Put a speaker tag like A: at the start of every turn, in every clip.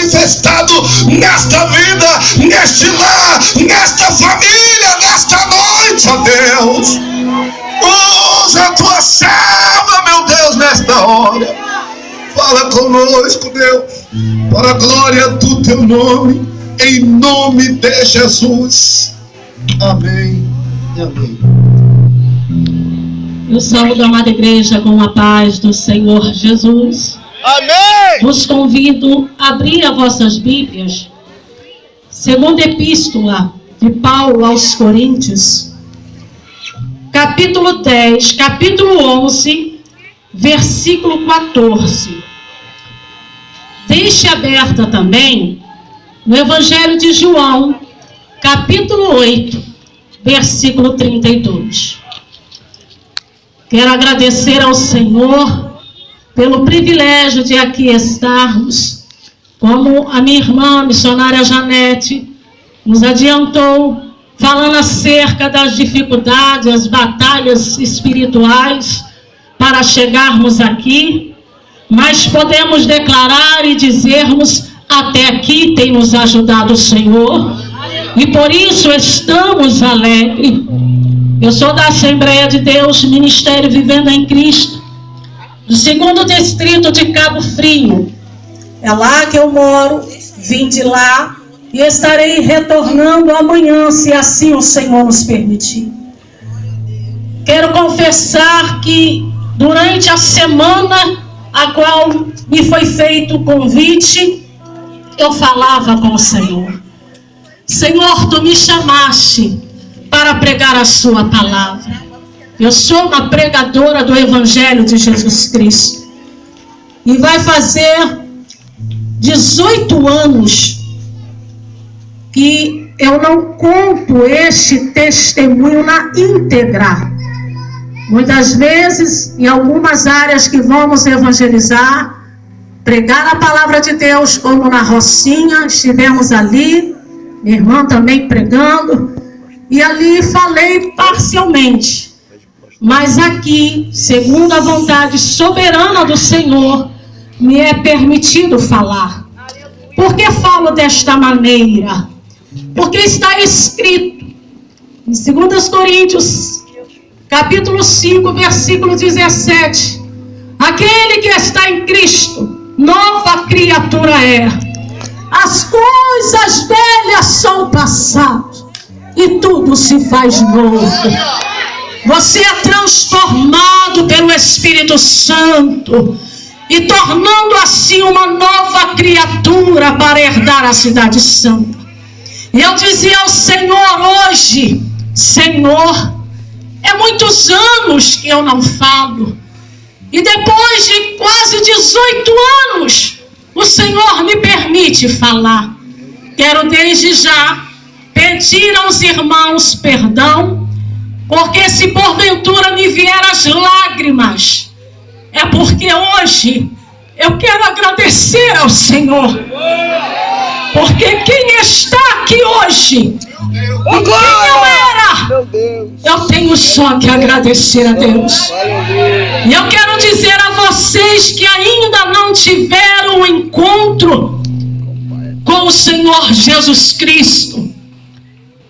A: manifestado nesta vida, neste lar, nesta família, nesta noite, ó Deus. Usa a tua serva, meu Deus, nesta hora. Fala conosco, Deus, para a glória do teu nome, em nome de Jesus. Amém e amém.
B: Eu saúdo a amada igreja com a paz do Senhor Jesus.
C: Amém!
B: Vos convido a abrir as vossas Bíblias, segunda epístola de Paulo aos Coríntios, capítulo 10, capítulo 11, versículo 14. Deixe aberta também no Evangelho de João, capítulo 8, versículo 32. Quero agradecer ao Senhor pelo privilégio de aqui estarmos, como a minha irmã missionária Janete nos adiantou, falando acerca das dificuldades, as batalhas espirituais para chegarmos aqui, mas podemos declarar e dizermos: até aqui tem nos ajudado o Senhor, e por isso estamos alegres. Eu sou da Assembleia de Deus, Ministério Vivendo em Cristo, do 2º Distrito de Cabo Frio. É lá que eu moro, vim de lá e estarei retornando amanhã, se assim o Senhor nos permitir. Quero confessar que durante a semana a qual me foi feito o convite, eu falava com o Senhor: Senhor, tu me chamaste para pregar a sua palavra. Eu sou uma pregadora do Evangelho de Jesus Cristo. E vai fazer 18 anos que eu não conto este testemunho na íntegra. Muitas vezes, em algumas áreas que vamos evangelizar, pregar a palavra de Deus, como na Rocinha, estivemos ali, minha irmã também pregando, e ali falei parcialmente. Mas aqui, segundo a vontade soberana do Senhor, me é permitido falar. Por que falo desta maneira? Porque está escrito em 2 Coríntios, capítulo 5, versículo 17: aquele que está em Cristo, nova criatura é. As coisas velhas são passadas e tudo se faz novo. Você é transformado pelo Espírito Santo e tornando assim uma nova criatura para herdar a cidade santa. E eu dizia ao Senhor hoje: Senhor, é muitos anos que eu não falo, e depois de quase 18 anos o Senhor me permite falar. Quero desde já pedir aos irmãos perdão, porque se porventura me vier as lágrimas, é porque hoje eu quero agradecer ao Senhor. Porque quem está aqui hoje, e quem eu era, eu tenho só que agradecer a Deus. E eu quero dizer a vocês que ainda não tiveram um encontro com o Senhor Jesus Cristo,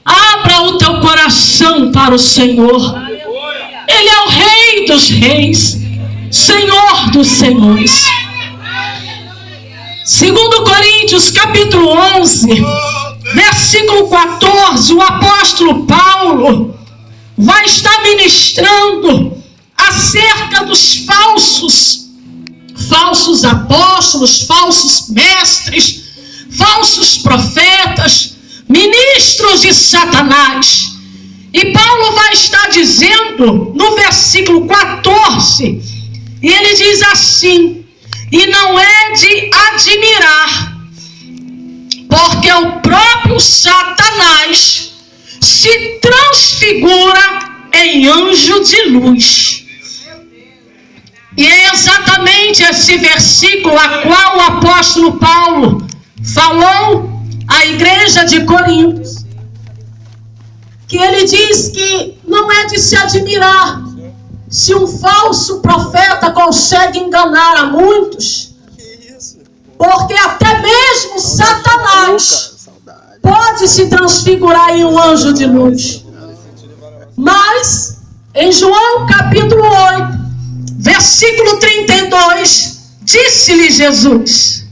B: abra o teu coração para o Senhor. Ele é o Rei dos Reis, Senhor dos Senhores. 2 Coríntios capítulo 11, versículo 14, o apóstolo Paulo vai estar ministrando acerca dos falsos apóstolos, falsos mestres, falsos profetas, ministros de Satanás. E Paulo vai estar dizendo no versículo 14, e ele diz assim: e não é de admirar, porque o próprio Satanás se transfigura em anjo de luz. E é exatamente esse versículo a qual o apóstolo Paulo falou à igreja de Corinto, que ele diz que não é de se admirar se um falso profeta consegue enganar a muitos, porque até mesmo pode se transfigurar em um anjo de luz. Mas, em João capítulo 8, versículo 32, disse-lhe Jesus: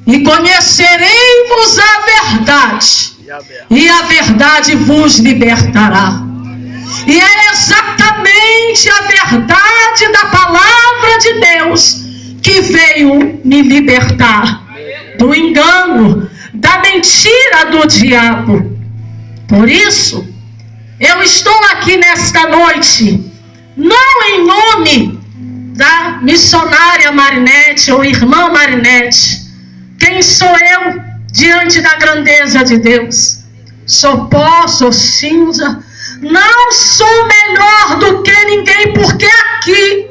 B: e conhecereis a verdade, e a verdade vos libertará. E é exatamente a verdade da palavra de Deus que veio me libertar do engano, da mentira do diabo. Por isso, eu estou aqui nesta noite, não em nome da missionária Marinete ou irmã Marinete. Quem sou eu diante da grandeza de Deus? Sou pó, sou cinza, não sou melhor do que ninguém, porque aqui,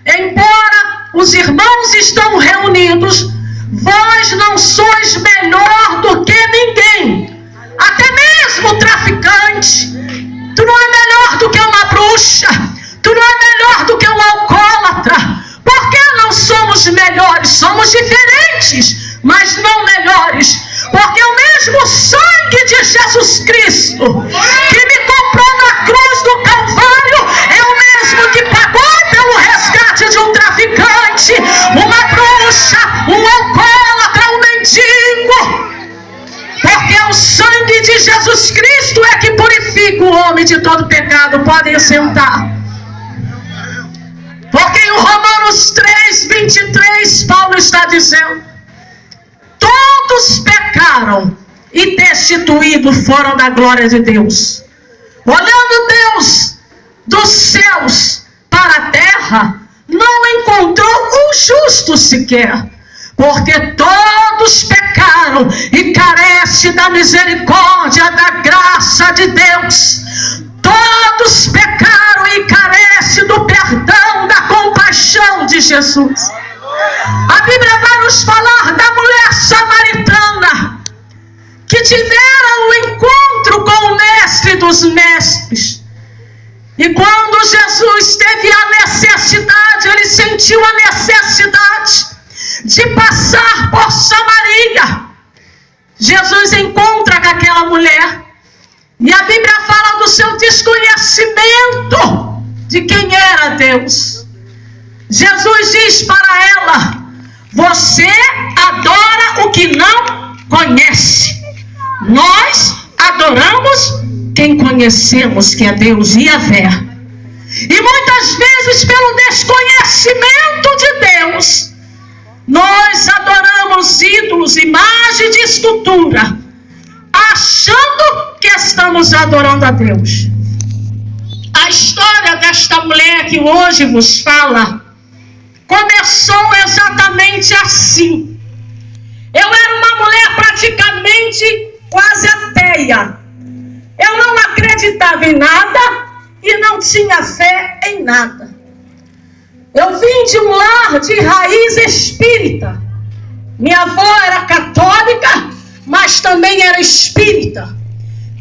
B: embora os irmãos estão reunidos, vós não sois melhor do que ninguém, até mesmo o traficante. Tu não é melhor do que uma bruxa, tu não é melhor do que um alcoólatra. Por que não somos melhores? Somos diferentes, mas não melhores, porque o mesmo sangue de Jesus Cristo que me comprou na cruz do Calvário é o mesmo que pagou pelo resgate de um traficante, uma bruxa, um alcoólatra, um mendigo. Porque o sangue de Jesus Cristo é que purifica o homem de todo pecado. Podem sentar. Porque em Romanos 3, 23, Paulo está dizendo: todos pecaram e destituídos foram da glória de Deus. Olhando Deus dos céus para a terra, não encontrou um justo sequer, porque todos pecaram e carecem da misericórdia, da graça de Deus. Todos pecaram e carecem do perdão, da compaixão de Jesus. A Bíblia vai nos falar da mulher samaritana, que tiveram um encontro com o mestre dos mestres. E quando Jesus teve a necessidade, ele sentiu a necessidade de passar por Samaria. Jesus encontra com aquela mulher, e a Bíblia fala do seu desconhecimento de quem era Deus. Jesus diz para ela: você adora o que não conhece. Nós adoramos quem conhecemos, que é Deus, Yahvé. E muitas vezes, pelo desconhecimento de Deus, nós adoramos ídolos, imagem de escultura, achando que estamos adorando a Deus. A história desta mulher que hoje vos fala começou exatamente assim. Eu era uma mulher praticamente quase ateia. Eu não acreditava em nada e não tinha fé em nada. Eu vim de um lar de raiz espírita. Minha avó era católica, mas também era espírita.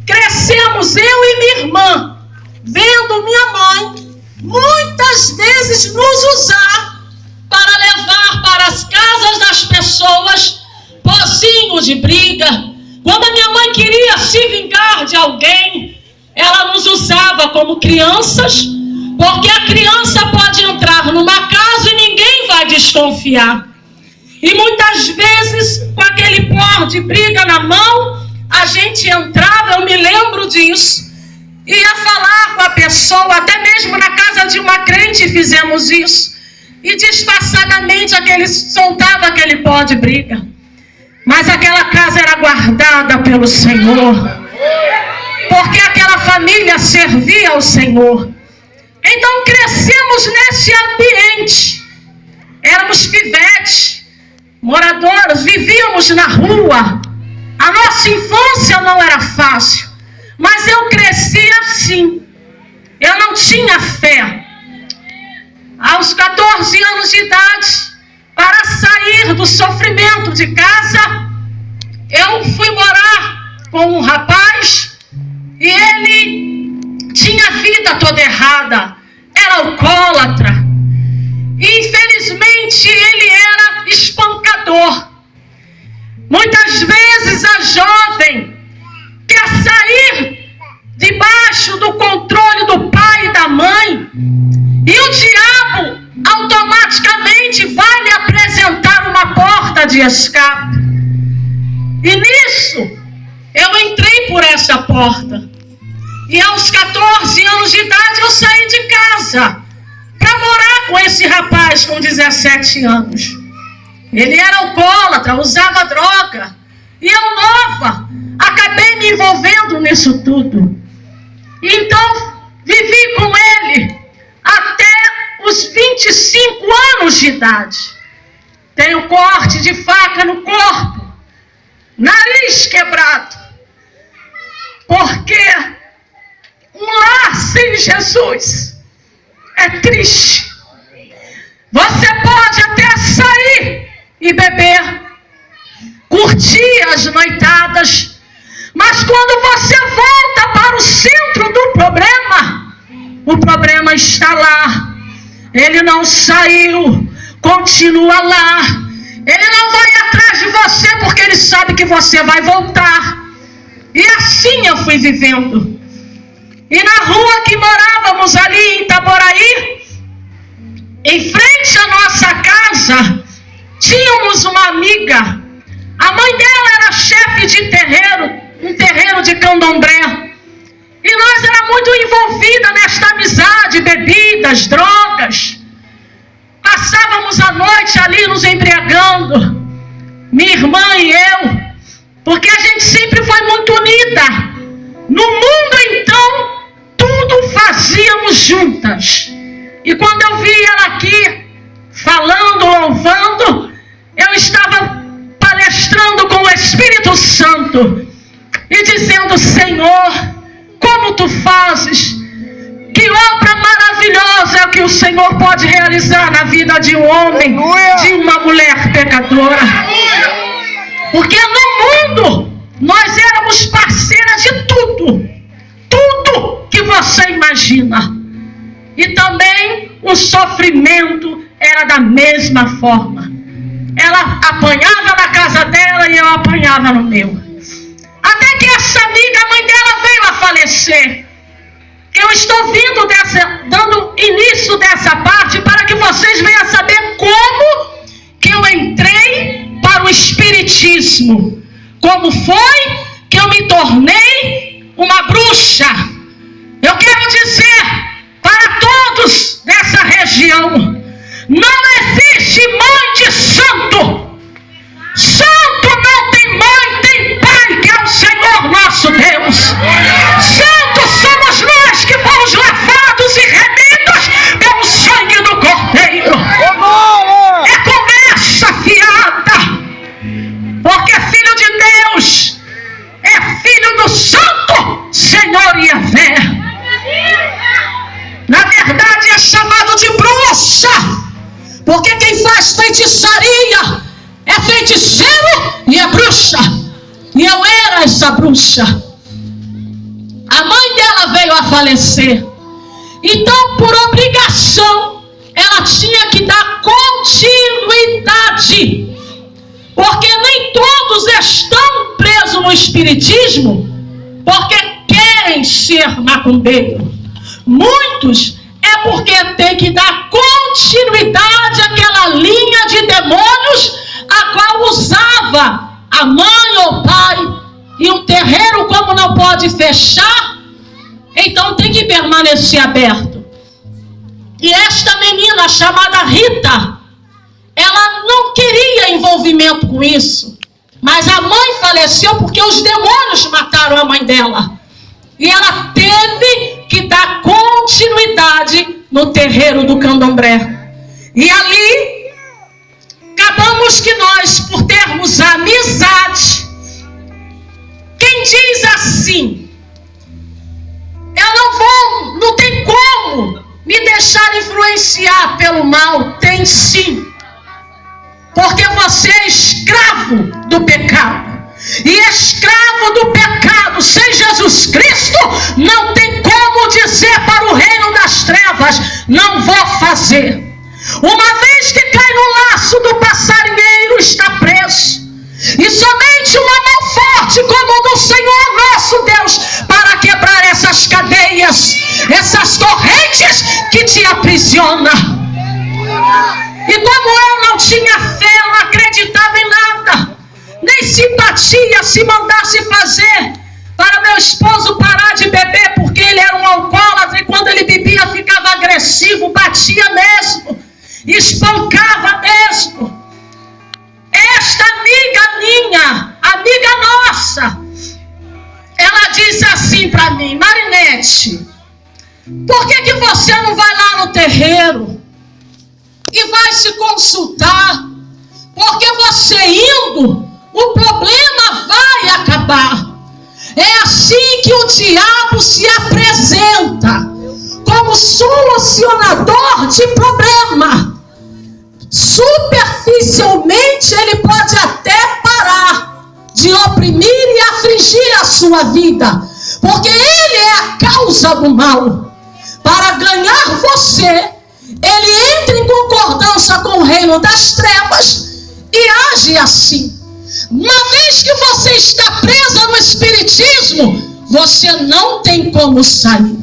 B: Crescemos, eu e minha irmã, vendo minha mãe muitas vezes nos usar para levar para as casas das pessoas pozinhos de briga. Quando a minha mãe queria se vingar de alguém, ela nos usava como crianças, porque a criança pode entrar numa casa e ninguém vai desconfiar. E muitas vezes, com aquele pó de briga na mão, a gente entrava, eu me lembro disso, ia falar com a pessoa, até mesmo na casa de uma crente fizemos isso, e disfarçadamente soltava aquele pó de briga. Mas aquela casa era guardada pelo Senhor, porque aquela família servia ao Senhor. Então crescemos nesse ambiente. Éramos pivetes, moradores, vivíamos na rua. A nossa infância não era fácil, mas eu cresci assim. Eu não tinha fé. Aos 14 anos de idade, para sair do sofrimento de casa, eu fui morar com um rapaz e ele tinha a vida toda errada, era alcoólatra. E infelizmente ele era espancador. Muitas vezes a jovem de escape. E nisso, eu entrei por essa porta. E aos 14 anos de idade eu saí de casa para morar com esse rapaz com 17 anos. Ele era alcoólatra, usava droga. E eu nova, acabei me envolvendo nisso tudo. Então, vivi com ele até os 25 anos de idade. Tenho corte de faca no corpo, nariz quebrado. Porque um lar sem Jesus é triste. Você pode até sair e beber, curtir as noitadas, mas quando você volta para o centro do problema, o problema está lá. Ele não saiu, continua lá. Ele não vai atrás de você porque ele sabe que você vai voltar. E assim eu fui vivendo. E na rua que morávamos ali em Itaboraí, em frente à nossa casa, tínhamos uma amiga. A mãe dela era chefe de terreiro, um terreiro de candomblé. E nós éramos muito envolvidas nesta amizade, bebidas, drogas. Passávamos a noite ali nos embriagando, minha irmã e eu, porque a gente sempre foi muito unida. No mundo, então, tudo fazíamos juntas. E quando eu vi ela aqui, falando, louvando, eu estava palestrando com o Espírito Santo e dizendo: Senhor, como tu fazes? Que obra maravilhosa é o que o Senhor pode realizar na vida de um homem, de uma mulher pecadora. Porque no mundo nós éramos parceiras de tudo, tudo que você imagina. E também o sofrimento era da mesma forma. Ela apanhava na casa dela e eu apanhava no meu. Até que essa amiga, a mãe dela, veio a falecer. Eu estou dando início dessa parte para que vocês venham saber como que eu entrei para o Espiritismo. Como foi que eu me tornei uma bruxa. Eu quero dizer para todos dessa região: não existe mãe de santo. Santo não tem mãe, tem pai, que é o Senhor nosso Deus. Santos somos nós que fomos lavados e remidos pelo sangue do Cordeiro. É conversa fiada, porque filho de Deus é filho do Santo Senhor Yahvé. Na verdade é chamado de bruxa, porque quem faz feitiçaria é feiticeiro e é bruxa. E eu era essa bruxa. A mãe dela veio a falecer. Então, por obrigação, ela tinha que dar continuidade. Porque nem todos estão presos no Espiritismo porque querem ser macumbeiro. Muitos é porque tem que dar continuidade àquela linha de demônios a qual usava a mãe ou o pai. E um terreiro, como não pode fechar, então tem que permanecer aberto. E esta menina chamada Rita, ela não queria envolvimento com isso, mas a mãe faleceu porque os demônios mataram a mãe dela. E ela teve que dar continuidade no terreiro do candomblé. E ali, acabamos que nós, por termos amizade, quem diz assim: eu não tem como me deixar influenciar pelo mal. Tem sim, porque você é escravo do pecado. E escravo do pecado sem Jesus Cristo não tem como dizer para o reino das trevas: não vou fazer. Uma vez que cai no laço do passarinheiro, está preso. E somente uma mão forte como a do Senhor nosso Deus para quebrar essas cadeias, essas correntes que te aprisionam. E como eu não tinha fé, eu não acreditava em nada, nem simpatia se mandasse fazer para meu esposo parar de beber, porque ele era um alcoólatra e quando ele bebia ficava agressivo, batia mesmo, espancava mesmo. Esta amiga minha, amiga nossa, ela disse assim para mim: Marinete, por que você não vai lá no terreiro e vai se consultar? Porque você indo, o problema vai acabar. É assim que o diabo se apresenta, como solucionador de problema. Superficialmente ele pode até parar de oprimir e afligir a sua vida, porque ele é a causa do mal. Para ganhar você, ele entra em concordância com o reino das trevas e age assim. Uma vez que você está presa no espiritismo, você não tem como sair.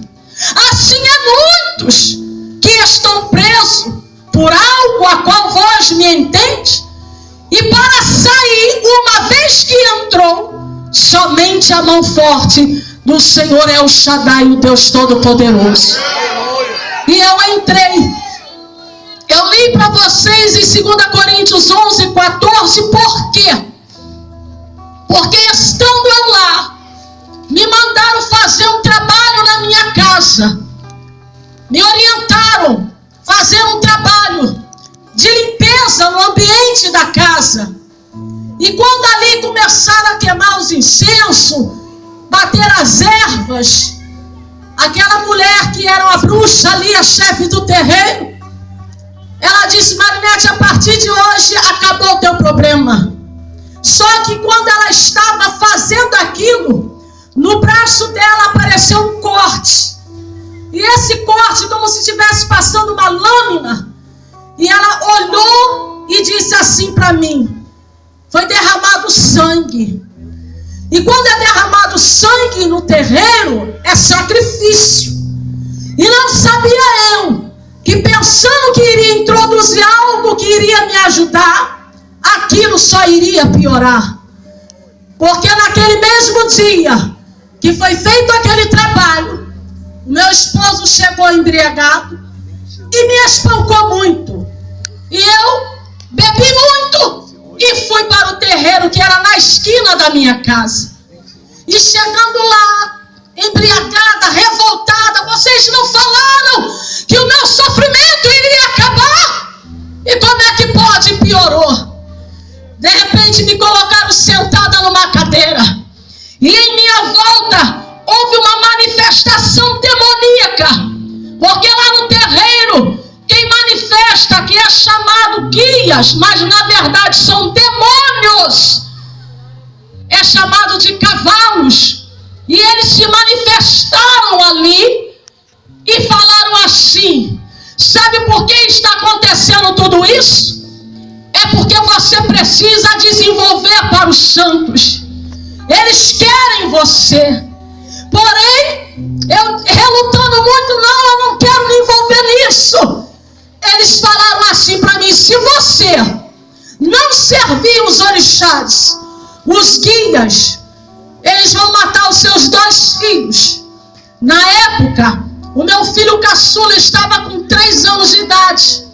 B: Assim é muitos que estão presos por algo a qual vós me entende, e para sair, uma vez que entrou, somente a mão forte do Senhor El Shaddai, o Deus Todo-Poderoso. E eu entrei. Eu li para vocês em 2 Coríntios 11:14, por quê? Porque estando eu lá, me mandaram fazer um trabalho na minha casa, me orientaram a fazer um trabalho de limpeza no ambiente da casa. E quando ali começaram a queimar os incensos, bater as ervas, aquela mulher que era uma bruxa ali, a chefe do terreiro, ela disse: Marinete, a partir de hoje acabou o teu problema. Só que quando ela estava fazendo aquilo, no braço dela apareceu um corte. E esse corte, como se estivesse passando uma lâmina. E ela olhou e disse assim para mim: foi derramado sangue. E quando é derramado sangue no terreiro, é sacrifício. E não sabia eu que, pensando que iria introduzir algo que iria me ajudar, aquilo só iria piorar. Porque naquele mesmo dia que foi feito aquele trabalho, o meu esposo chegou embriagado e me espancou muito. E eu bebi muito e fui para o terreiro que era na esquina da minha casa. E chegando lá, embriagada, revoltada, vocês não falaram que o meu sofrimento iria acabar? E como é que pode? Piorou. De repente me colocaram sentada numa cadeira. E em minha volta houve uma manifestação demoníaca. Porque lá no terreiro, quem manifesta, que é chamado guias, mas na verdade são demônios, é chamado de cavalos. E eles se manifestaram ali e falaram assim: sabe por que está acontecendo tudo isso? É porque você precisa desenvolver para os santos. Eles querem você. Porém, eu relutando muito, eu não quero me envolver nisso. Eles falaram assim para mim: se você não servir os orixás, os guias, eles vão matar os seus 2 filhos. Na época, o meu filho caçula estava com 3 anos de idade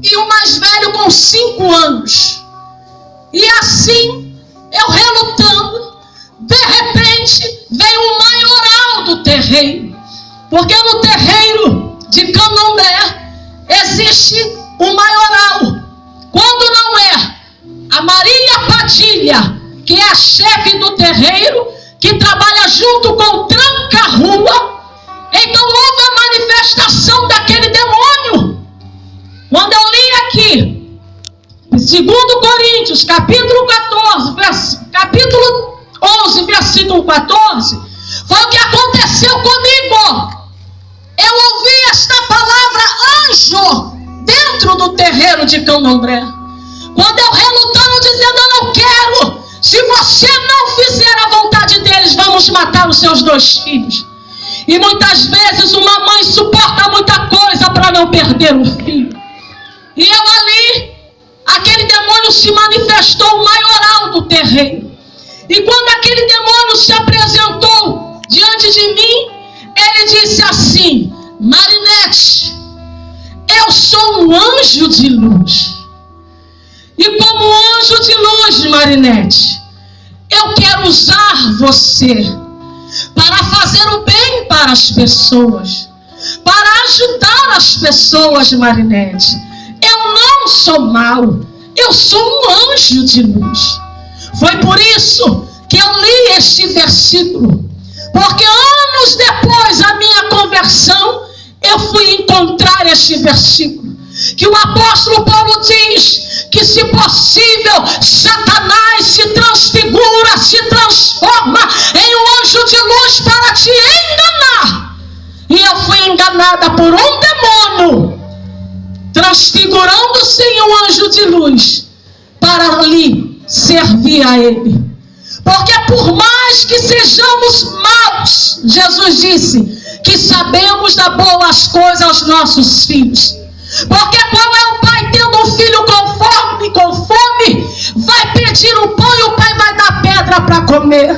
B: e o mais velho com 5 anos. E assim, eu relutando, de repente veio um maioral do terreiro. Porque no terreiro de Candomblé existe um maioral. Quando não é a Maria Padilha, que é a chefe do terreiro, que trabalha junto com o tranca-rua, então houve a manifestação daquele demônio. Quando eu li aqui, 2 Coríntios, capítulo 11, versículo 14, foi o que aconteceu comigo. Eu ouvi esta palavra anjo dentro do terreiro de Candomblé. Quando eu relutando, dizendo: eu não quero. Se você não fizer a vontade deles, vamos matar os seus 2 filhos. E muitas vezes uma mãe suporta muita coisa para não perder um filho. E eu ali, aquele demônio se manifestou, o maioral do terreiro. E quando aquele demônio se apresentou diante de mim, ele disse assim: Marinete, eu sou um anjo de luz. E como anjo de luz, Marinete, eu quero usar você para fazer o bem para as pessoas, para ajudar as pessoas, Marinete. Eu não sou mau, eu sou um anjo de luz. Foi por isso que eu li este versículo, porque anos depois da minha conversão, eu fui encontrar este versículo, que o apóstolo Paulo diz que, se possível, Satanás se transfigura, se transforma em um anjo de luz para te enganar. E eu fui enganada por um demônio, transfigurando-se em um anjo de luz, para ali servir a ele. Porque por mais que sejamos maus, Jesus disse que sabemos dar boas coisas aos nossos filhos. Porque qual é o pai tendo um filho com fome, vai pedir o pão e o pai vai dar pedra para comer.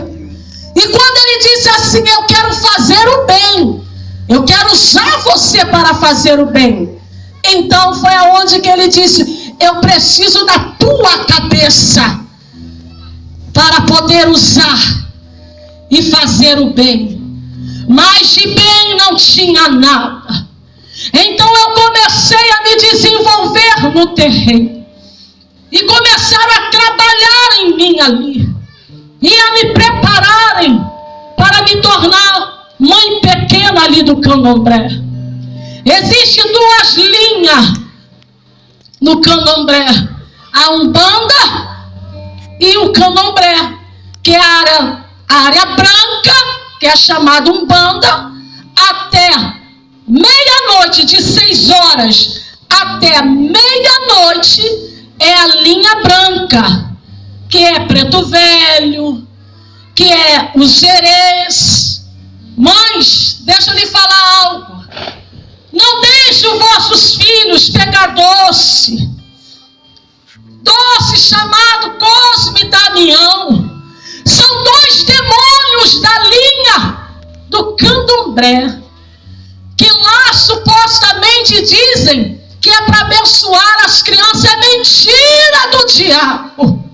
B: E quando ele disse assim: eu quero fazer o bem, eu quero usar você para fazer o bem, então foi aonde que ele disse: eu preciso da tua cabeça para poder usar e fazer o bem. Mas de bem não tinha nada. Então eu comecei a me desenvolver no terreno, e começaram a trabalhar em mim ali, e a me prepararem para me tornar mãe pequena ali do Candomblé. Existem duas linhas no Candomblé: a Umbanda e o Candomblé, que é a área branca, que é chamada Umbanda, até meia-noite, de 6 horas até meia-noite, é a linha branca, que é Preto Velho, que é os Jerez. Mães, deixa eu lhe falar algo: não deixe os vossos filhos pegar doce chamado Cosme e Damião. São 2 demônios da linha do Candomblé, que lá supostamente dizem que é para abençoar as crianças. É mentira do diabo.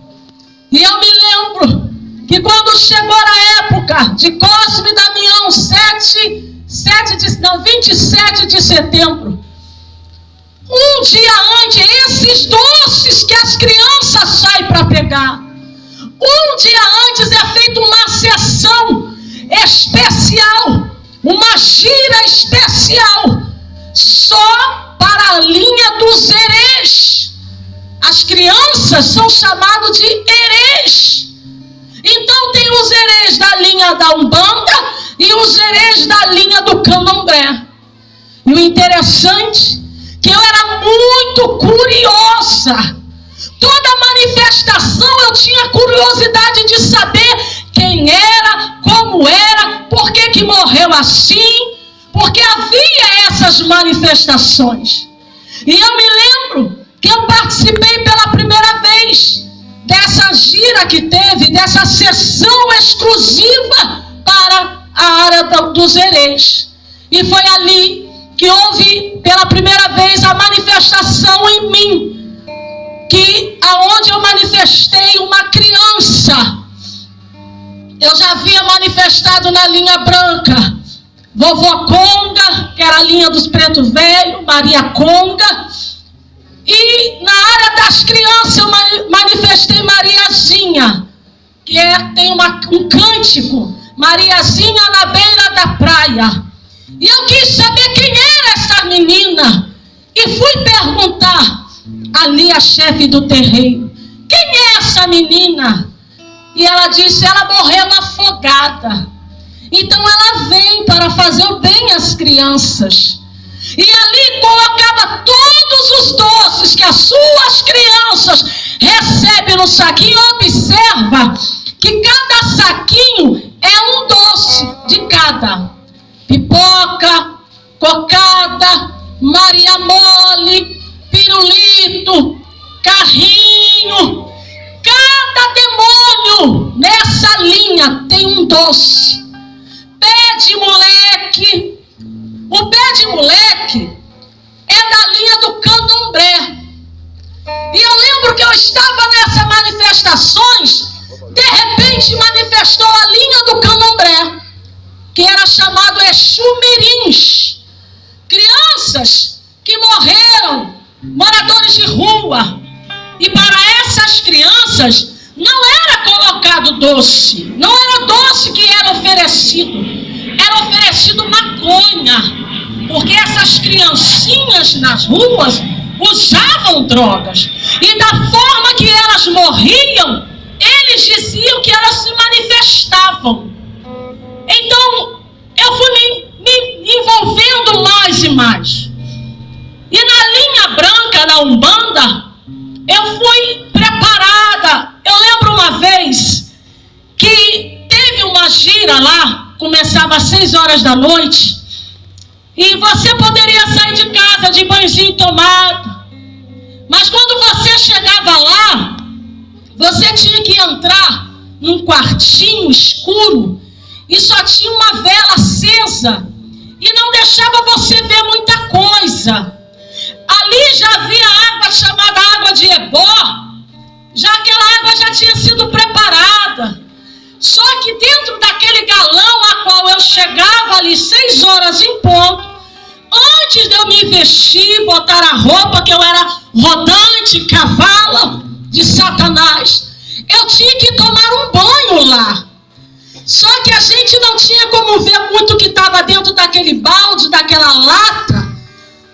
B: E eu me lembro que quando chegou a época de Cosme e Damião, 27 de setembro, um dia antes, esses doces que as crianças saem para pegar, um dia antes é feita uma sessão especial, uma gira especial, só para a linha dos herês. As crianças são chamadas de herês. Então tem os herês da linha da Umbanda e os herês da linha do Candomblé. E o interessante é que eu era muito curiosa. Toda manifestação eu tinha curiosidade de saber quem era, como era, por que morreu assim, porque havia essas manifestações. E eu me lembro que eu participei pela primeira vez dessa gira que teve, dessa sessão exclusiva para a área dos herês. E foi ali que houve pela primeira vez a manifestação em mim, aonde eu manifestei uma criança. Eu já havia manifestado na linha branca Vovó Conga, que era a linha dos Preto Velho, Maria Conga. E na área das crianças eu manifestei Mariazinha, que tem um cântico, Mariazinha na beira da praia. E eu quis saber quem era essa menina, e fui perguntar ali a chefe do terreiro: quem é essa menina? E ela disse: ela morreu afogada. Então ela vem para fazer o bem às crianças. E ali colocava todos os doces que as suas crianças recebem no saquinho. Observa que cada saquinho é um doce de cada: pipoca, cocada, Maria Mole, pirulito, carrinho. Cada demônio nessa linha tem um doce. Pé de moleque. O pé de moleque é da linha do candomblé. E eu lembro que eu estava nessas manifestações, de repente manifestou a linha do candomblé, que era chamado Exu Mirins. Crianças que morreram, moradores de rua. E para essas crianças não era colocado doce, não era doce que era oferecido maconha, porque essas criancinhas nas ruas usavam drogas, e da forma que elas morriam, eles diziam que elas se manifestavam. Então eu fui me envolvendo mais e mais, e na linha branca, na Umbanda, eu fui preparada. Eu lembro uma vez que teve uma gira lá, começava às 6 horas da noite, e você poderia sair de casa de banhozinho tomado, mas quando você chegava lá, você tinha que entrar num quartinho escuro, e só tinha uma vela acesa, e não deixava você ver muita coisa. Ali já havia água chamada água de ebó, já aquela água já tinha sido preparada. Só que dentro daquele galão a qual eu chegava ali 6 horas em ponto, antes de eu me vestir, botar a roupa, que eu era rodante, cavalo de Satanás, eu tinha que tomar um banho lá. Só que a gente não tinha como ver muito o que estava dentro daquele balde, daquela lata,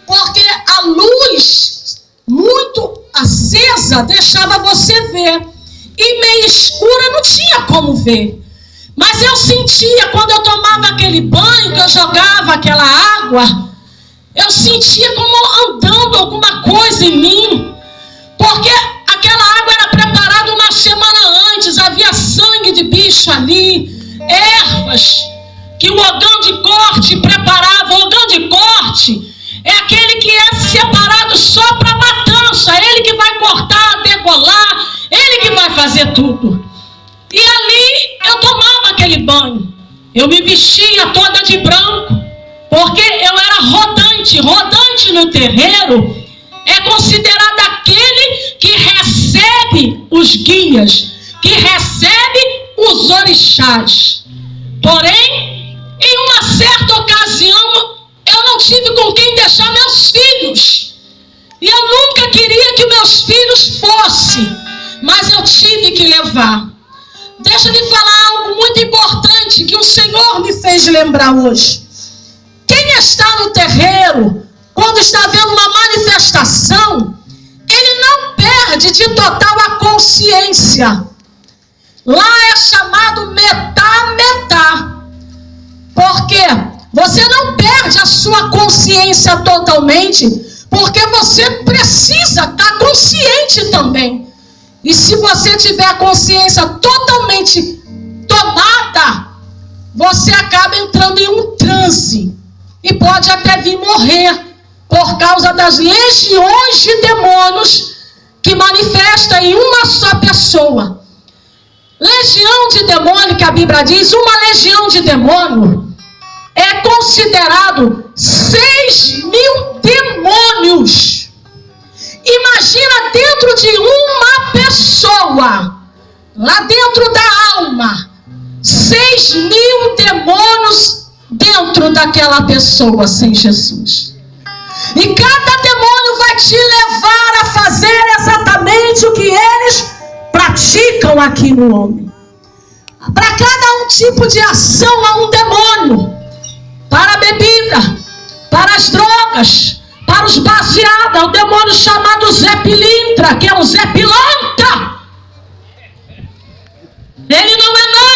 B: porque a luz muito acesa deixava você ver, e meio escura não tinha como ver. Mas eu sentia, quando eu tomava aquele banho, que eu jogava aquela água, eu sentia como andando alguma coisa em mim, porque aquela água era preparada uma semana antes, havia sangue de bicho ali, ervas que o ogã de corte preparava. O ogã de corte é aquele que é separado só para matança, ele que vai cortar, degolar, ele que vai fazer tudo. E ali eu tomava aquele banho, eu me vestia toda de branco, porque eu era rodante. Rodante no terreiro é considerado aquele que recebe os guias, que recebe os orixás. Porém, em uma certa ocasião, eu não tive com quem deixar meus filhos, e eu nunca queria que meus filhos fossem, mas eu tive que levar. Deixa eu lhe falar algo muito importante que o Senhor me fez lembrar hoje. Quem está no terreiro, quando está vendo uma manifestação, ele não perde de total a consciência. Lá é chamado metá. Porque você não perde a sua consciência totalmente, porque você precisa estar consciente também. E se você tiver a consciência totalmente tomada, você acaba entrando em um transe e pode até vir morrer por causa das legiões de demônios que manifestam em uma só pessoa. Legião de demônio, que a Bíblia diz, uma legião de demônio é considerado 6.000 demônios. Imagina dentro de uma pessoa, lá dentro da alma, 6.000 demônios dentro daquela pessoa sem Jesus. E cada demônio vai te levar a fazer exatamente o que eles praticam aqui no homem. Para cada um tipo de ação há um demônio. Para a bebida, para as drogas, para os baseados, há um demônio chamado Zé Pilintra, que é um Zé Pilantra. Ele não é nada.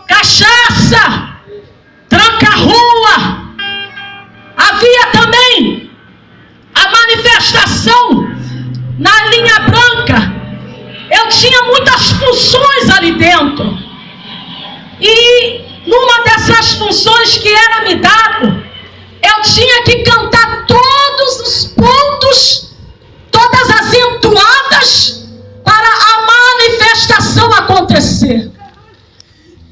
B: Cachaça, tranca-rua. Havia também a manifestação na linha branca. Eu tinha muitas funções ali dentro. E numa dessas funções que era me dado, eu tinha que cantar todos os pontos, todas as entoadas para a manifestação acontecer.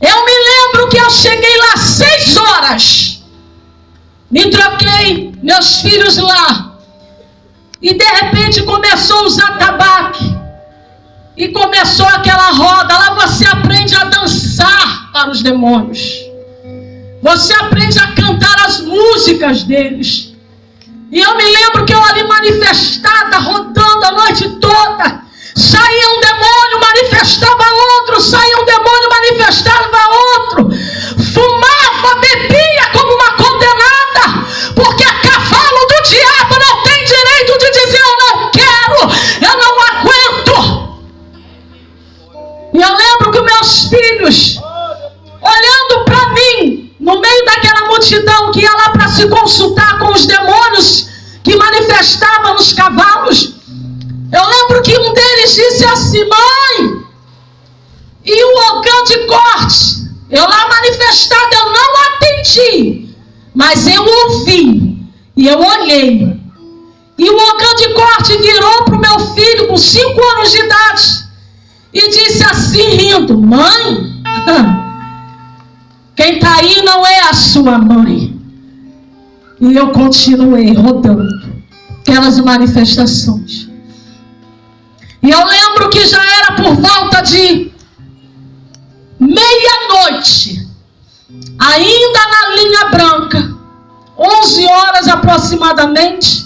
B: Eu me lembro que eu cheguei lá 6 horas, me troquei, meus filhos lá, e de repente começou os atabaques, e começou aquela roda. Lá você aprende a dançar para os demônios, você aprende a cantar as músicas deles. E eu me lembro que eu ali manifestada, rodando a noite toda, saía um demônio, manifestava outro, saía um demônio, manifestava outro, fumava, bebia como uma condenada, porque a cavalo do diabo não tem direito de dizer eu não quero, eu não aguento. E eu lembro que meus filhos, olhando para mim, no meio daquela multidão que ia lá para se consultar com os demônios que manifestavam nos cavalos, eu lembro que um deles disse assim: mãe, e o órgão de corte? Eu lá manifestada, eu não atendi, mas eu ouvi e eu olhei. E o órgão de corte virou para o meu filho com 5 anos de idade e disse assim, rindo: mãe, quem está aí não é a sua mãe. E eu continuei rodando aquelas manifestações. E eu lembro que já era por volta de meia-noite, ainda na linha branca, 11 horas aproximadamente,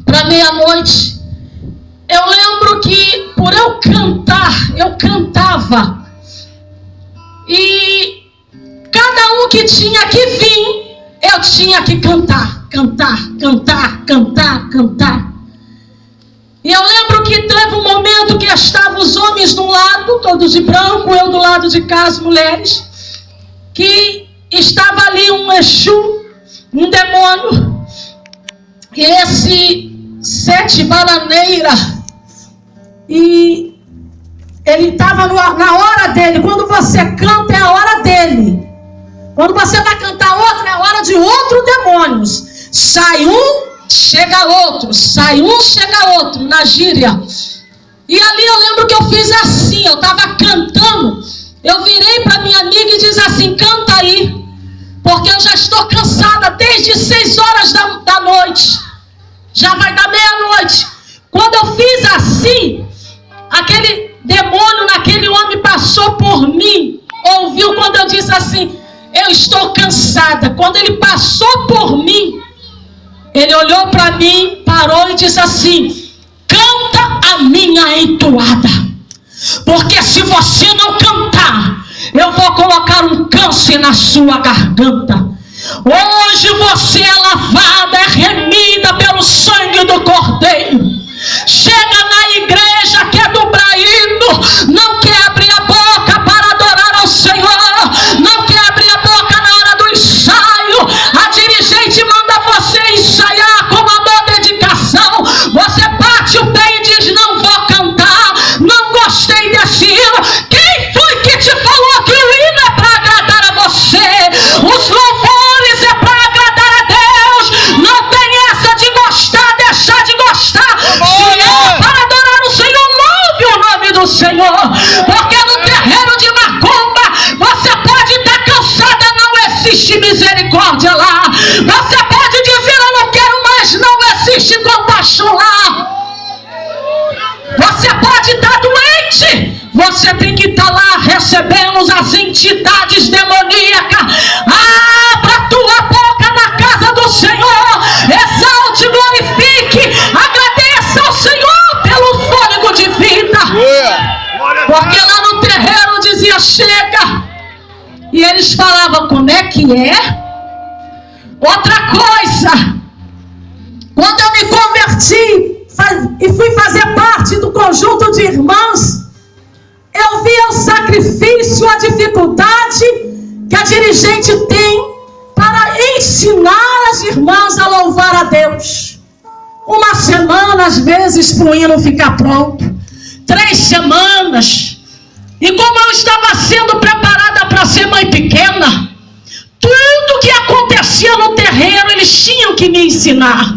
B: para meia-noite. Eu lembro que por eu cantar, eu cantava, e cada um que tinha que vir, eu tinha que cantar, cantar, cantar, cantar, cantar. E eu lembro que teve um momento que estavam os homens de um lado, todos de branco, eu do lado de cá, as mulheres, que estava ali um Exu, um demônio, e esse 7 bananeira, e ele estava na hora dele. Quando você canta é a hora dele, quando você vai cantar outro é a hora de outro demônio. Sai um, chega outro, sai um, chega outro, na gíria. E ali eu lembro que eu fiz assim, eu estava cantando, eu virei para minha amiga e disse assim: canta aí, porque eu já estou cansada desde 6 horas da noite, já vai dar meia-noite. Quando eu fiz assim, aquele demônio naquele homem passou por mim, ouviu quando eu disse assim: eu estou cansada. Quando ele passou por mim, ele olhou para mim, parou e disse assim: canta a minha entoada, porque se você não cantar, eu vou colocar um câncer na sua garganta. Hoje você é lavada, é remida pelo sangue do Cordeiro. Chega na igreja, quer dobrar hino, não quer abrir a boca para adorar ao Senhor, não quer abrir a boca na hora do ensaio. A dirigente manda você ensaiar com amor, dedicação. Você bate o pé e diz: não vou cantar, não gostei desse hino. Quem foi que te falou que o hino é para agradar a você? Os louvores é para agradar a Deus. Não tem essa de gostar, deixar de gostar. Se é para adorar o Senhor, louve o nome do Senhor, porque no terreiro de macumba você pode estar cansada, não existe misericórdia lá. Você pode dizer: eu não quero mais, não existe compaixão lá. Você pode estar doente, você tem que estar lá recebendo as entidades demoníacas. Abra a tua boca na casa do Senhor, exalte, glorifique, agradeça ao Senhor pelo fôlego de vida. Porque lá no terreiro dizia: chega. E eles falavam: como é que é? Outra coisa, quando eu me converti e fui fazer parte do conjunto de irmãs, eu via o sacrifício, a dificuldade que a dirigente tem para ensinar as irmãs a louvar a Deus. 1 semana, às vezes, para o hino ficar pronto. 3 semanas. E como eu estava sendo preparada para ser mãe pequena, tudo que acontecia no terreiro, eles tinham que me ensinar.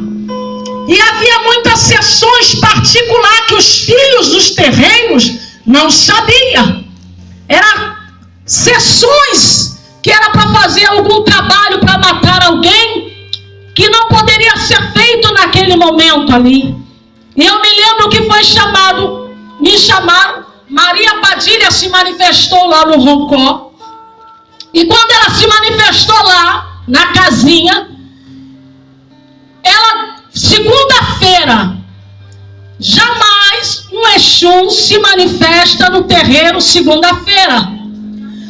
B: E havia muitas sessões particulares que os filhos dos terrenos não sabiam. Eram sessões que era para fazer algum trabalho para matar alguém que não poderia ser feito naquele momento ali. E eu me lembro que foi me chamaram, Maria Padilha se manifestou lá no Roncó. E quando ela se manifestou lá, na casinha, ela, segunda-feira, jamais um Exu se manifesta no terreiro segunda-feira.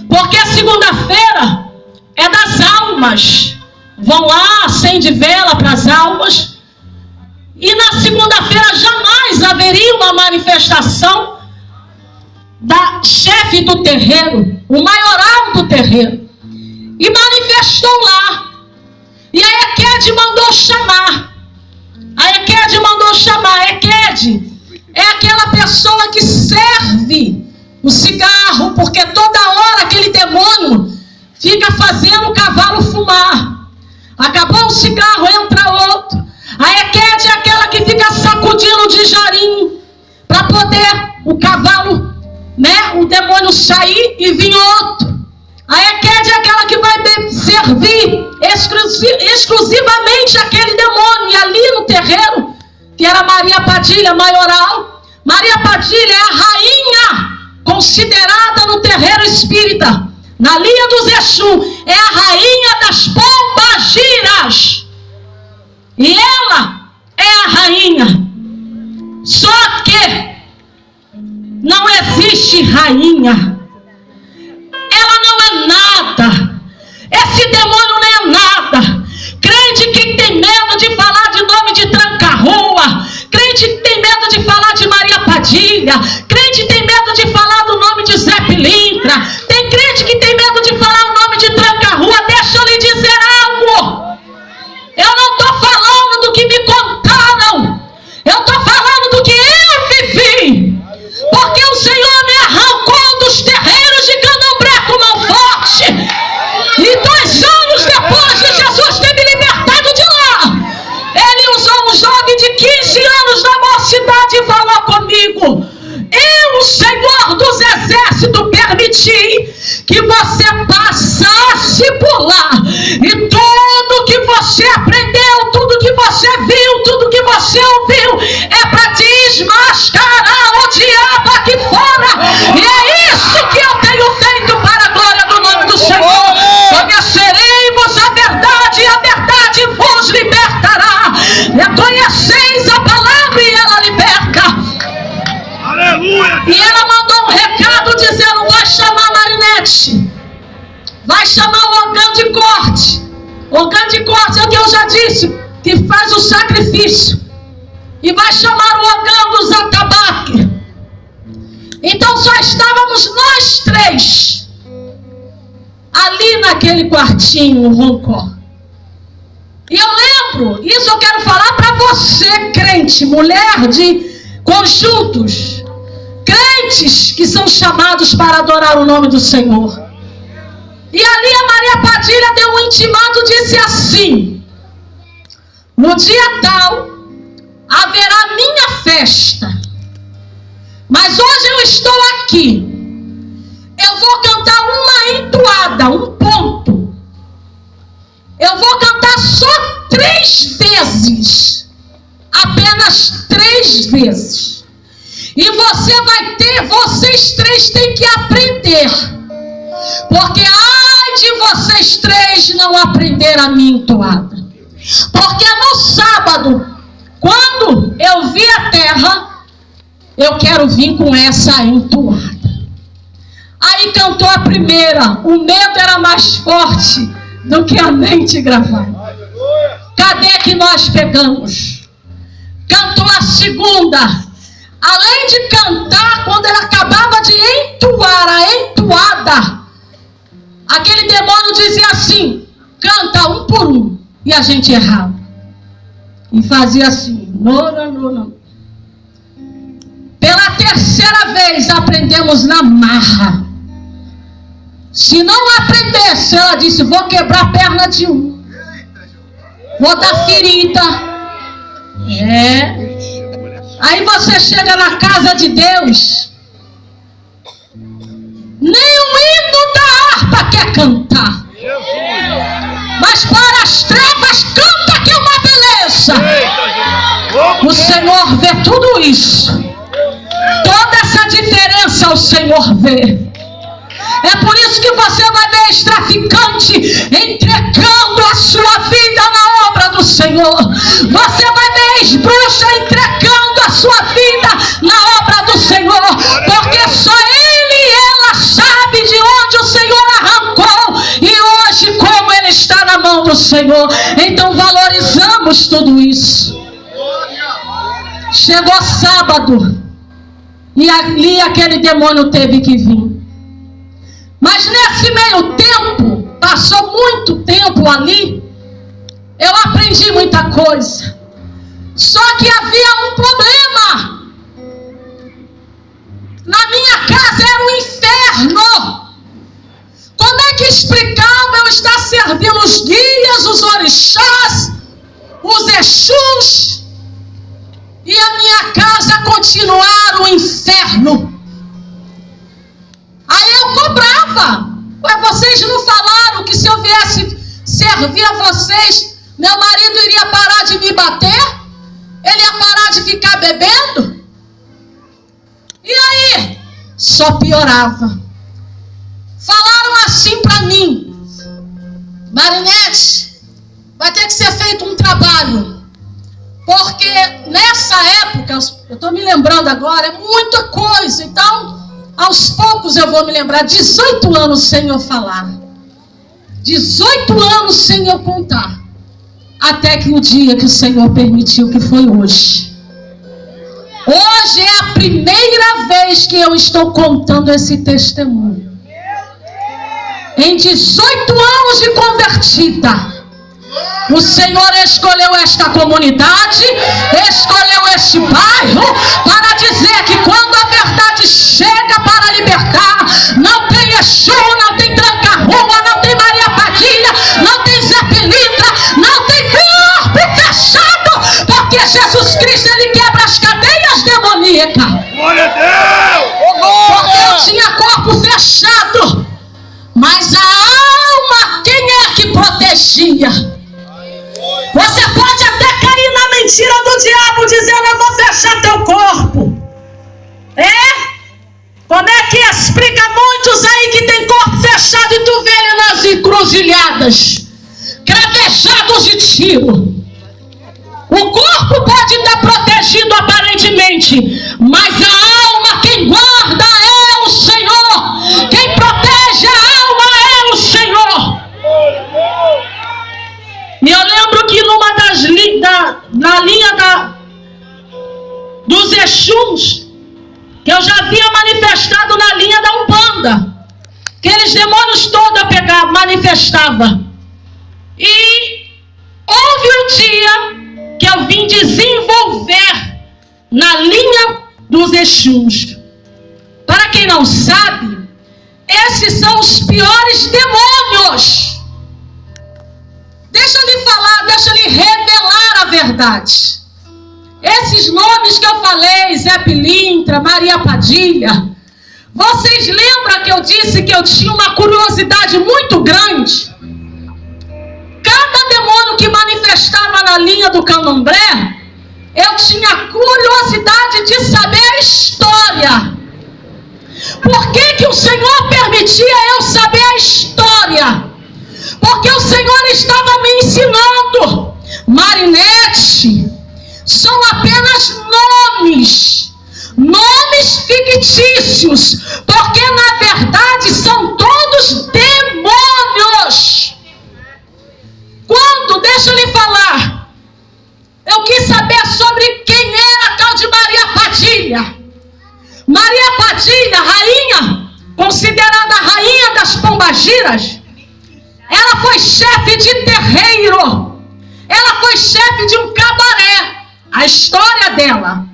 B: Porque a segunda-feira é das almas. Vão lá, acende vela para as almas. E na segunda-feira jamais haveria uma manifestação da chefe do terreiro, o maioral do terreiro. E manifestou lá. E a Equede mandou chamar. A Equede é aquela pessoa que serve o cigarro, porque toda hora aquele demônio fica fazendo o cavalo fumar. Acabou o cigarro, entra outro. A Equede é aquela que fica sacudindo de jarim para poder o cavalo, o demônio sair e vir outro. A Equede é aquela que vai servir exclusivamente aquele demônio. E ali no terreiro, que era Maria Padilha, maioral, Maria Padilha é a rainha considerada no terreiro espírita, na linha dos Exu, é a rainha das pombagiras. E ela é a rainha. Só que não existe rainha. Ela não é nada. Esse demônio não é nada. Crente que tem medo de falar de nome de Tranca-Rua, crente que tem medo de falar de Maria Padilha, crente que tem medo de falar do nome de Zé Pilintra, tem crente que tem medo de falar o nome de Tranca-Rua. Deixa eu lhe dizer algo. Eu não estou falando do que me contaram. Eu estou falando do que eu vivi. Porque o Senhor me arrancou dos terreiros de Candomblé com mão forte. E 2 anos depois de Jesus ter me libertado de lá, Ele usou um jovem de 15 anos da mocidade e falou comigo: eu, o Senhor dos Exércitos, permiti que você passasse por lá. E tudo que você aprendeu, tudo que você viu, tudo que você ouviu, é para desmascarar o diabo aqui fora. E é isso que eu tenho feito para a glória do nome do Senhor. Conhecereis a verdade e a verdade vos libertará. Conheceis a palavra e ela liberta. Aleluia. E ela mandou um recado dizendo: vai chamar a Marinete, vai chamar o Ogã de Corte. Ogã de Corte é o que eu já disse, que faz o sacrifício. E vai chamar o Ogã dos Atabaque. Então só estávamos nós 3 ali naquele quartinho, no Roncó. E eu lembro, isso eu quero falar para você, crente, mulher de conjuntos, crentes que são chamados para adorar o nome do Senhor. E ali a Maria Padilha deu um intimado, disse assim: no dia tal haverá minha festa, mas hoje eu estou aqui. Eu vou cantar uma entoada, um ponto. Eu vou cantar só 3 vezes, apenas 3 vezes. E vocês 3 têm que aprender. Porque ai de vocês 3 não aprender a minha entoada. Porque no sábado, quando eu vi a terra, eu quero vir com essa entoada. Aí cantou a primeira. O medo era mais forte do que a mente gravada. Cadê que nós pegamos? Cantou a segunda. Além de cantar, quando ela acabava de entoar a entoada, aquele demônio dizia assim: canta um por um. E a gente errava. E fazia assim: não. Pela 3ª vez aprendemos na marra. Se não aprendesse, ela disse: vou quebrar a perna de um, ou da ferida. Aí você chega na casa de Deus, nem o hino da harpa quer cantar, mas para as trevas canta que é uma beleza. O Senhor vê tudo isso, toda essa diferença o Senhor vê. É por isso que você vai ver ex-traficante entregando a sua vida na obra do Senhor. Você vai ver ex-bruxa entregando a sua vida na obra do Senhor, porque só ele e ela sabe de onde o Senhor arrancou e hoje como ele está na mão do Senhor. Então valorizamos tudo isso. Chegou sábado e ali aquele demônio teve que vir. Mas nesse meio tempo, passou muito tempo ali, eu aprendi muita coisa. Só que havia um problema. Na minha casa era um inferno. Como é que explicava eu estar servindo os guias, os orixás, os exus, e a minha casa continuar um inferno? Aí eu cobrava. Ué, vocês não falaram que se eu viesse servir a vocês, meu marido iria parar de me bater? Ele ia parar de ficar bebendo? E aí? Só piorava. Falaram assim para mim: Marinete, vai ter que ser feito um trabalho. Porque nessa época, eu estou me lembrando agora, é muita coisa. Então, aos poucos eu vou me lembrar. 18 anos sem eu falar, 18 anos sem eu contar, até que o dia que o Senhor permitiu, que foi hoje. Hoje é a primeira vez que eu estou contando esse testemunho. Em 18 anos de convertida, o Senhor escolheu esta comunidade, escolheu este bairro, para dizer que quando a verdade chega para libertar, não tem Exu, não tem Tranca-Rua, não tem Maria Padilha, não tem Zé Pilintra, não tem corpo fechado, porque Jesus Cristo, ele quebra as cadeias demoníacas.
A: Glória a Deus!
B: Porque eu tinha corpo fechado, mas a alma, quem é que protegia? Você pode até cair na mentira do diabo, dizendo: eu vou fechar teu corpo. Como é que explica muitos aí que tem corpo fechado e tu vê ele nas encruzilhadas, cravejados de tiro? O corpo pode estar protegido aparentemente, mas a alma, quem guarda é o Senhor. Quem protege a alma é o Senhor. E eu lembro que numa das na linha dos Exus, que eu já havia manifestado na linha da Umbanda, aqueles demônios todos manifestavam. E houve um dia que eu vim desenvolver na linha dos Exus. Para quem não sabe, esses são os piores demônios. Deixa eu lhe falar, deixa eu lhe revelar a verdade. Esses nomes que eu falei, Zé Pilintra, Maria Padilha, vocês lembram que eu disse que eu tinha uma curiosidade muito grande? Cada demônio que manifestava na linha do Candomblé, eu tinha curiosidade de saber a história. Por que o Senhor permitia eu saber a história? Porque o Senhor estava me ensinando: Marinete, são apenas nomes fictícios, porque na verdade são todos demônios. Quando, deixa eu lhe falar, eu quis saber sobre quem era a tal de Maria Padilha. Maria Padilha, rainha, considerada a rainha das pombagiras, ela foi chefe de terreiro, ela foi chefe de um cabaré, a história dela.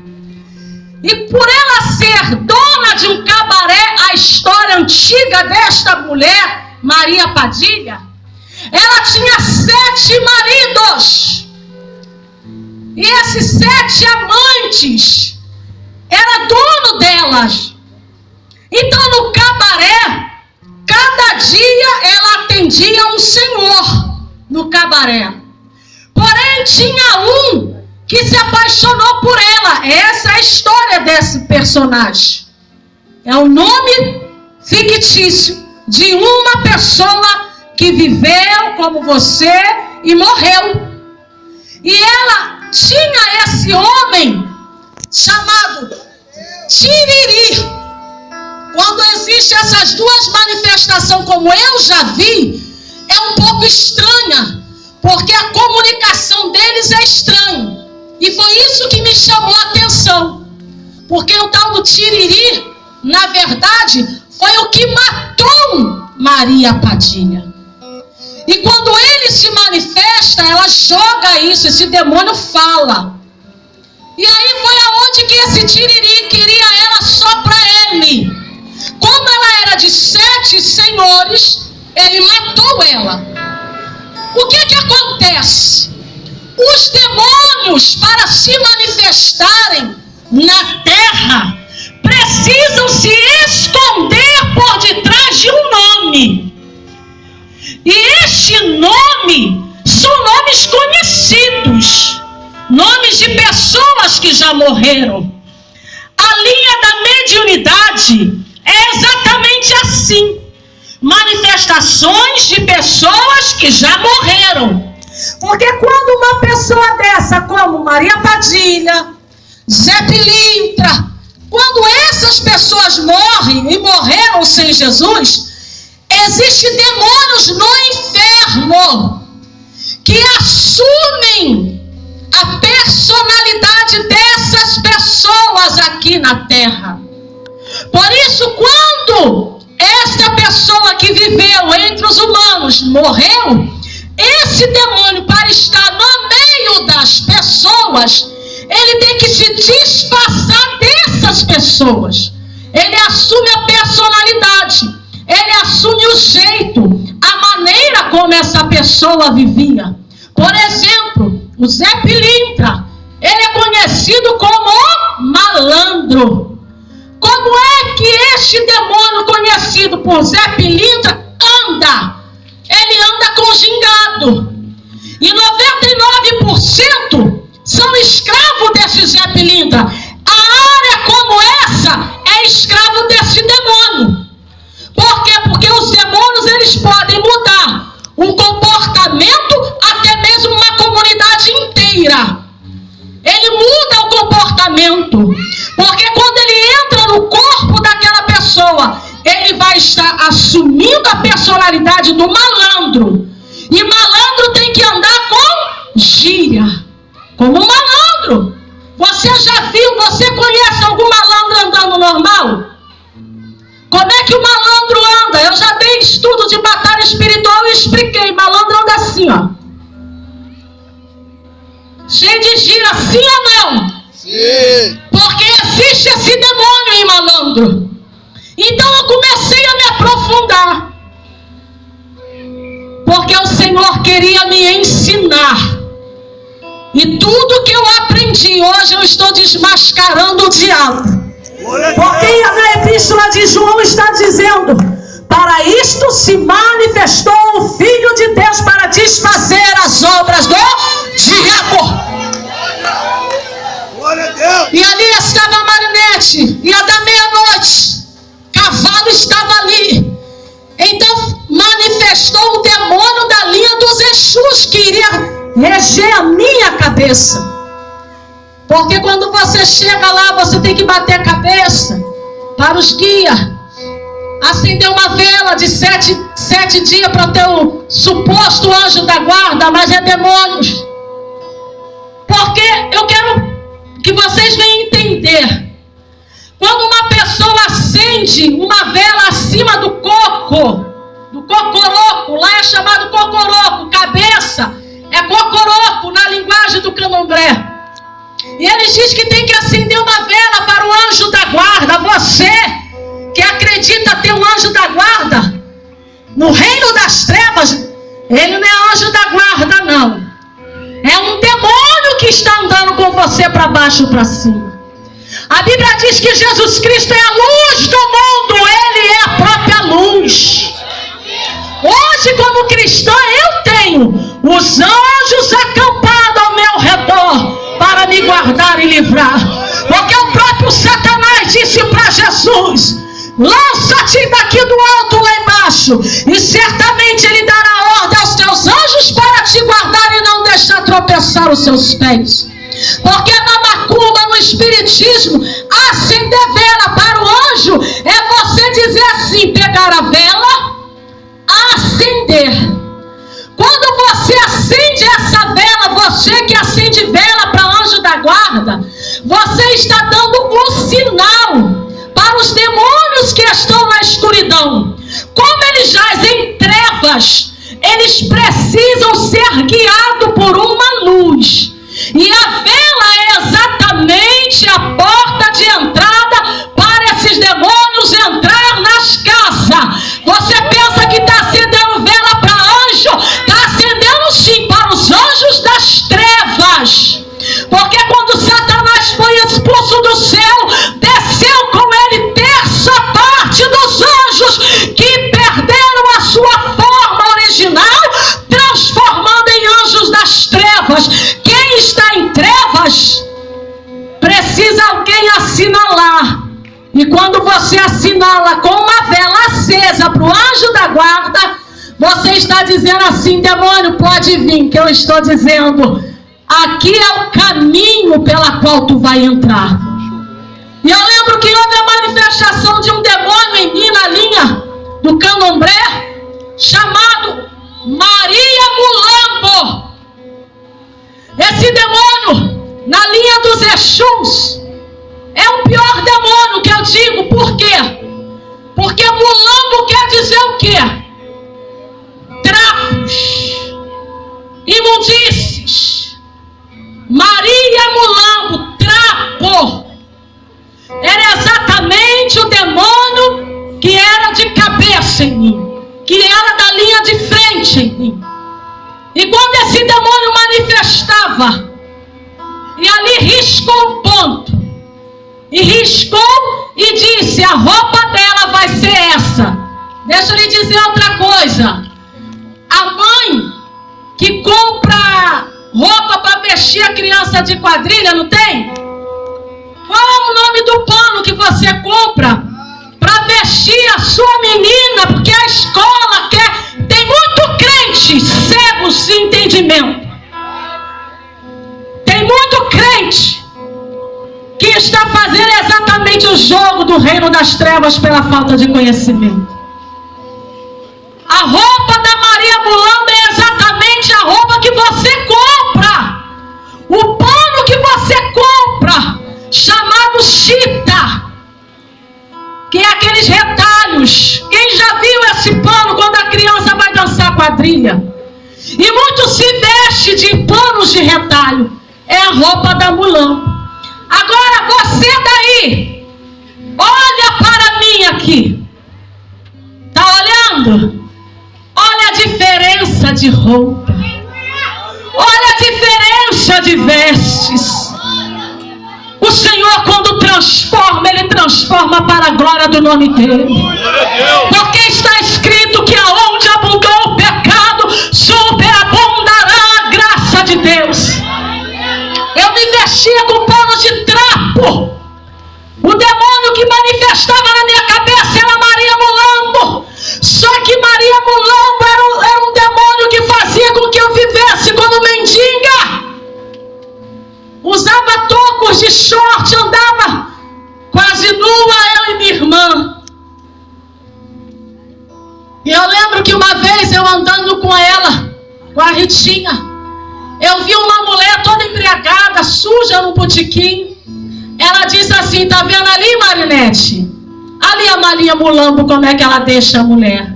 B: E por ela ser dona de um cabaré, a história antiga desta mulher, Maria Padilha, Ela tinha 7 maridos. E esses 7 amantes era dono delas. Então no cabaré, cada dia ela atendia um senhor no cabaré. Porém tinha um que se apaixonou por ela. Essa é a história desse personagem. É o nome fictício de uma pessoa que viveu como você e morreu. E ela tinha esse homem chamado Tiriri. Quando existem essas duas manifestações, como eu já vi, é um pouco estranha, porque a comunicação deles é estranha. E foi isso que me chamou a atenção, porque o tal do Tiriri, na verdade, foi o que matou Maria Padilha. E quando ele se manifesta, ela joga isso, esse demônio fala. E aí foi aonde que esse Tiriri queria ela só para ele. Como ela era de 7 senhores, ele matou ela. O que acontece? Os demônios, para se manifestarem na terra, precisam se esconder por detrás de um nome. E este nome são nomes conhecidos, nomes de pessoas que já morreram. A linha da mediunidade é exatamente assim: manifestações de pessoas que já morreram. Porque quando uma pessoa dessa, como Maria Padilha, Zé Pilintra, quando essas pessoas morrem e morreram sem Jesus, existem demônios no inferno que assumem a personalidade dessas pessoas aqui na terra. Por isso, quando esta pessoa que viveu entre os humanos morreu, esse demônio, para estar no meio das pessoas, ele tem que se disfarçar dessas pessoas. Ele assume a personalidade, ele assume o jeito, a maneira como essa pessoa vivia. Por exemplo, o Zé Pilintra, ele é conhecido como malandro. Como é que este demônio conhecido por Zé Pilintra anda? Ele anda com gingado. E 99% são escravos desse Zé Pilintra. A área como essa é escravo desse demônio. Por quê? Porque os demônios, eles podem mudar um comportamento, até mesmo uma comunidade inteira. Ele muda o comportamento, porque quando ele entra no corpo daquela pessoa, ele vai estar assumindo a personalidade do malandro. E malandro tem que andar com gíria, como malandro. Você já viu, você conhece algum malandro andando normal? Como é que o malandro anda? Eu já dei estudo de batalha espiritual e expliquei. Malandro anda assim, ó, cheio de gira, sim ou não?
A: Sim.
B: Porque existe esse demônio em malandro. Então eu comecei a me aprofundar, porque o Senhor queria me ensinar. E tudo que eu aprendi, hoje eu estou desmascarando o diabo. Porque na epístola de João está dizendo: para isto se manifestou o Filho de Deus, para desfazer as obras do diabo. E ali estava a Marinete, ia dar meia-noite, cavalo estava ali. Então manifestou o demônio da linha dos Exus, que iria reger a minha cabeça. Porque quando você chega lá, você tem que bater a cabeça para os guias, acender uma vela de 7 dias para o teu suposto anjo da guarda, mas é demônios. Porque eu quero que vocês venham entender. Quando uma pessoa acende uma vela acima do coco, do cocoroco, lá é chamado cocoroco, cabeça é cocoroco na linguagem do candomblé. E eles dizem que tem que acender uma vela para o anjo da guarda. Você que acredita ter um anjo da guarda no reino das trevas, Ele não é anjo da guarda, não. É um demônio que está andando com você para baixo e para cima. A Bíblia diz que Jesus Cristo é a luz do mundo. Ele é a própria luz. Hoje, como cristã, eu tenho os anjos acampados ao meu redor para me guardar e livrar. Porque o próprio Satanás disse para Jesus: lança-te daqui do alto lá embaixo, e certamente ele dará ordem aos teus anjos para te guardar e não deixar tropeçar os seus pés. Porque na macumba, no espiritismo, acender vela para o anjo é você dizer assim, pegar a vela, acender. Quando você acende essa vela, você que acende vela para anjo da guarda, você está dando um sinal para os demônios que estão na escuridão. Como eles jazem em trevas, eles precisam ser guiados por uma luz. E a vela é exatamente a porta de entrada para esses demônios entrar nas casas. Você pensa que está acendendo vela para anjo? Está acendendo sim para os anjos das trevas. Porque quando Satanás foi expulso do céu, desceu com ele terça parte dos anjos que perderam a sua forma original, transformando em anjos das trevas. Quem está em trevas precisa alguém assinalar. E quando você assinala com uma vela acesa para o anjo da guarda, você está dizendo assim: demônio, pode vir, que eu estou dizendo, aqui é o caminho pela qual tu vai entrar. E eu lembro que houve a manifestação de um demônio em mim na linha do Candomblé, chamado Maria Mulambo. Esse demônio, na linha dos Exus, é o pior demônio que eu digo. Por quê? Porque Mulambo quer dizer o quê? Trapos, imundícies. Maria Mulambo, trapo, era exatamente o demônio que era de cabeça em mim, que era da linha de frente em mim. E quando esse demônio manifestava, e ali riscou um ponto, e riscou e disse: a roupa dela vai ser essa. Deixa eu lhe dizer outra coisa. A mãe que compra roupa para vestir a criança de quadrilha, não tem? Qual é o nome do pano que você compra para vestir a sua menina? Porque a escola quer. Tem muito crente cego sem entendimento. Tem muito crente que está fazendo exatamente o jogo do reino das trevas pela falta de conhecimento. A roupa da Maria Mulambo é exatamente a roupa que você compra. O pano que você compra, chamado chita, que é aqueles retalhos. Quem já viu esse pano quando a criança vai dançar quadrilha? E muito se veste de panos de retalho. É a roupa da Mulambo. Agora você daí, olha para mim aqui. Tá olhando? Olha a diferença de roupa. Olha a diferença de vestes. O Senhor, quando transforma, Ele transforma para a glória do nome dEle. Porque está escrito que aonde abundou o pecado, superabundará a graça de Deus. Eu me vestia com pano de trapo. O demônio que manifestava na minha cabeça era Maria Mulambo. Só que Maria Mulambo era um demônio que fazia com que eu vivesse como mendiga. Usava tocos de short, andava quase nua, eu e minha irmã. E eu lembro que uma vez eu andando com ela, com a Ritinha, eu vi uma mulher toda embriagada, suja no botequim. Ela disse assim: tá vendo ali, Marinete? Ali a Maria Mulambo, como é que ela deixa a mulher?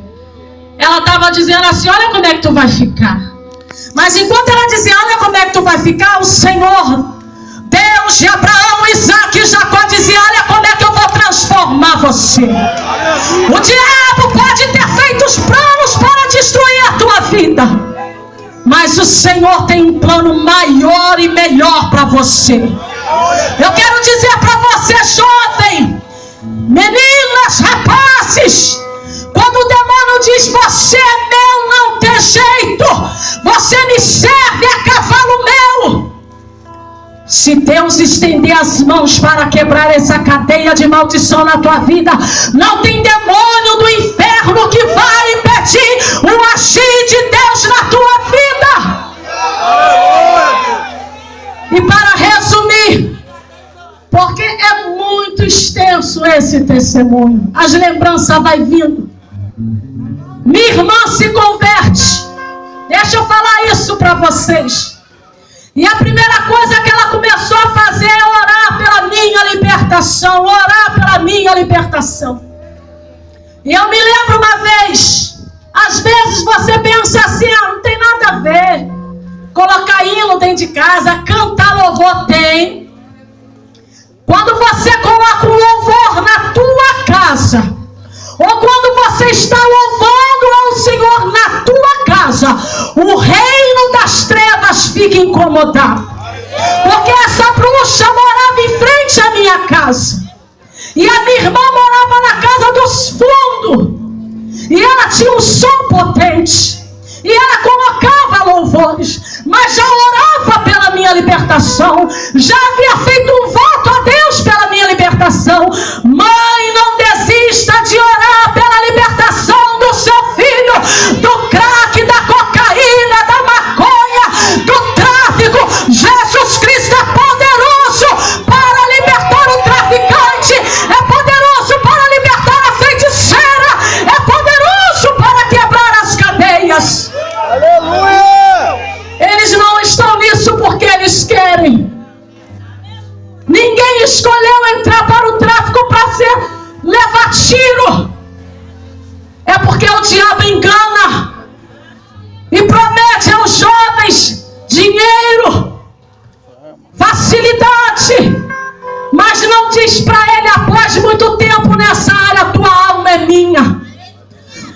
B: Ela estava dizendo assim: olha como é que tu vai ficar. Mas enquanto ela dizia: olha como é que tu vai ficar, o Senhor, Deus de Abraão, Isaac e Jacó, dizia: olha como é que eu vou transformar você. O diabo pode ter feito os planos para destruir a tua vida, Mas o Senhor tem um plano maior e melhor para você. Eu quero dizer para você, jovem, meninas, rapazes, quando o demônio diz: você é meu, não tem jeito, você me serve, é cavalo meu. Se Deus estender as mãos para quebrar essa cadeia de maldição na tua vida, não tem demônio do inferno que vai impedir o agir de Deus na tua vida. E para resumir, porque é muito extenso esse testemunho, as lembranças vai vindo. Minha irmã se converte. Deixa eu falar isso para vocês. E a primeira coisa que ela começou a fazer é orar pela minha libertação. Orar pela minha libertação. E eu me lembro uma vez, às vezes você pensa assim: não tem nada a ver colocar hino dentro de casa, cantar louvor. Tem. Quando você coloca um louvor na tua casa, ou quando você está louvando ao Senhor na tua casa, o reino das trevas fica incomodado. Porque essa bruxa morava em frente à minha casa, e a minha irmã morava na casa dos fundos, e ela tinha um som potente, e ela colocava louvores, mas já orava pela minha libertação, já havia feito um voto a Deus pela minha libertação. Mãe, não desista de orar pela libertação do seu filho, do crack, da cocaína, da maconha, do tráfico. Jesus Cristo é poderoso para libertar o traficante, é poderoso para libertar a feiticeira, é poderoso para quebrar as cadeias.
C: Aleluia!
B: Eles não estão nisso porque eles querem. Ninguém escolheu entrar para o tráfico para levar tiro. É porque o diabo engana e promete aos jovens dinheiro, facilidade, mas não diz para ele: após muito tempo nessa área, tua alma é minha.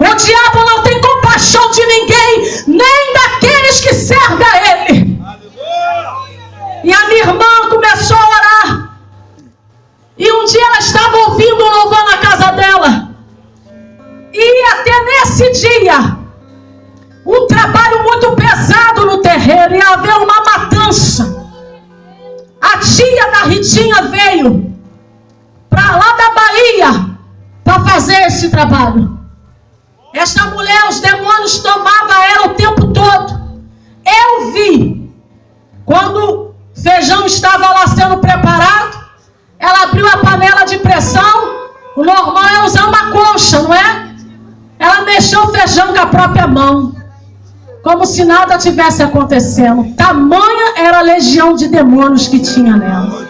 B: O diabo não tem compaixão de ninguém, nem daqueles que servem a ele. E a minha irmã começou a orar. E um dia ela estava ouvindo um louvor na casa dela. E até nesse dia, um trabalho muito pesado no terreiro, ia haver uma matança. A tia da Ritinha veio para lá da Bahia para fazer esse trabalho. Esta mulher, os demônios tomavam ela o tempo todo. Eu vi, quando o feijão estava lá sendo preparado, ela abriu a panela de pressão. O normal é usar uma concha, não é? Ela mexeu o feijão com a própria mão, como se nada tivesse acontecendo. Tamanha era a legião de demônios que tinha nela.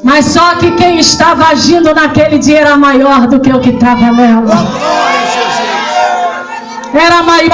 B: Mas só que quem estava agindo naquele dia era maior do que o que estava nela. Era maior.